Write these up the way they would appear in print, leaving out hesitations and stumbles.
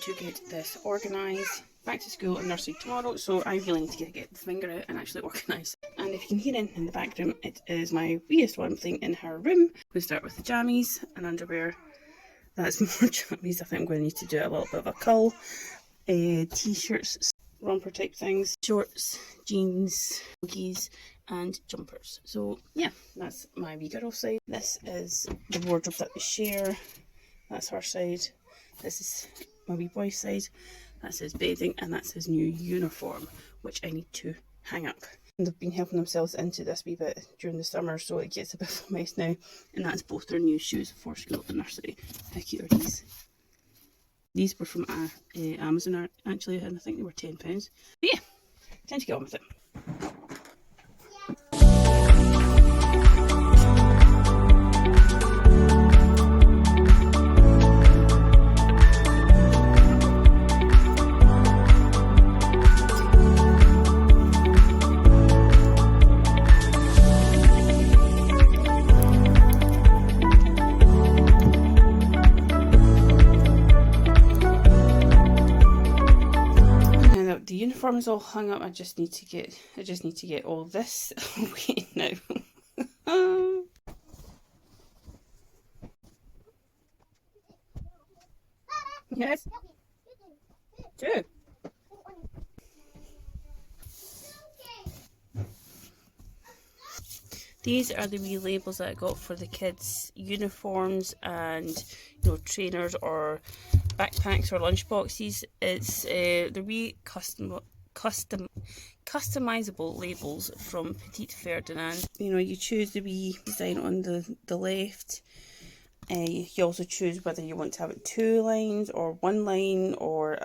to get this organised. Back to school and nursery tomorrow, so I really need to get the finger out and actually organise. And if you can hear anything in the background, it is my wee one playing in her room. We start with the jammies and underwear. That's more jammies. I think I'm going to need to do a little bit of a cull. T-shirts, romper type things, shorts, jeans, boogies and jumpers. So yeah, that's my wee girl side. This is the wardrobe that we share. That's her side. This is my wee boy side. That's his bedding and that's his new uniform, which I need to hang up. And they've been helping themselves into this wee bit during the summer, so it gets a bit of a mess now. And that's both their new shoes for school and nursery. How cute are these? These were from Amazon actually, and I think they were £10. But yeah, time to get on with it. The uniform is all hung up. I just need to get all this away now. Yes. Two. These are the wee labels that I got for the kids' uniforms and trainers or backpacks or lunch boxes. It's the wee customizable labels from Petal. You choose the wee design on the left. You also choose whether you want to have it 2 lines or 1 line or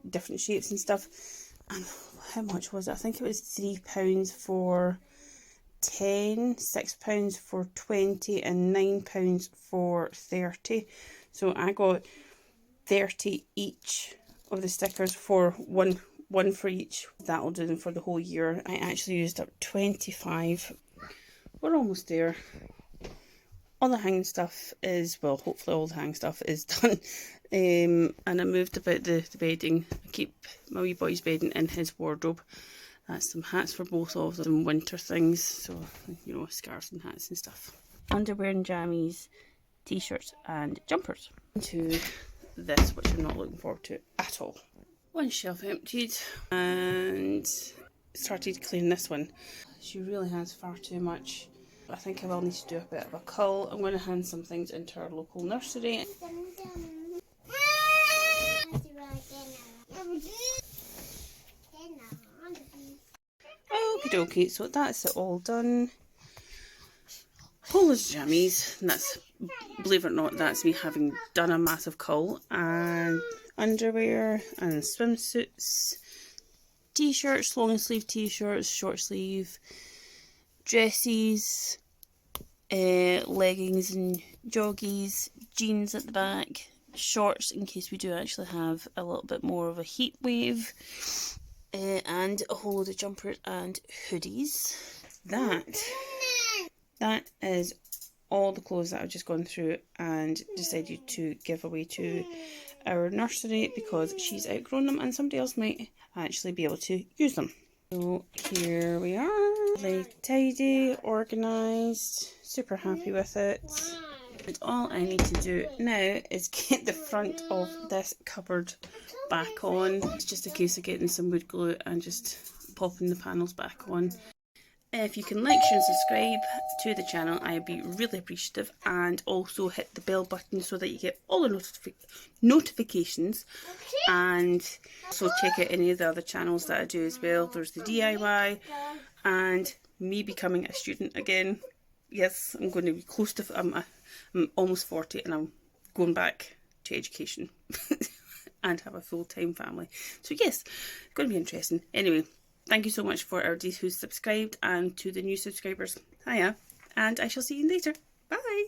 different shapes and stuff. And how much was it? I think it was £3 for 10, £6 for 20 and £9 for 30. So I got 30 each of the stickers for one for each. That'll do them for the whole year. I actually used up 25. We're almost there. All the hanging stuff is, well, hopefully all the hanging stuff is done. And I moved about the bedding. I keep my wee boy's bedding in his wardrobe. That's some hats for both of them, some winter things, so scarves and hats and stuff. Underwear and jammies, t-shirts and jumpers. To this, which I'm not looking forward to at all. One shelf emptied and started cleaning this one. She really has far too much. I think I will need to do a bit of a cull. I'm going to hand some things into our local nursery. Okie dokie, so that's it all done. Polish jammies, and that's, believe it or not, that's me having done a massive cull. And underwear and swimsuits, t-shirts, long sleeve t-shirts, short sleeve, dresses, leggings and joggies, jeans at the back, shorts in case we do actually have a little bit more of a heat wave, and a whole load of jumpers and hoodies. That is all the clothes that I've just gone through and decided to give away to our nursery because she's outgrown them and somebody else might actually be able to use them. So here we are, really tidy, organised, super happy with it. And all I need to do now is get the front of this cupboard back on. It's just a case of getting some wood glue and just popping the panels back on. If you can like, share and subscribe to the channel, I'd be really appreciative, and also hit the bell button so that you get all the notifications, and also check out any of the other channels that I do as well. There's the DIY and me becoming a student again. Yes, I'm going to be close to, I'm almost 40 and I'm going back to education and have a full-time family. So yes, it's going to be interesting. Anyway, thank you so much for everybody who's subscribed, and to the new subscribers, hiya, and I shall see you later. Bye!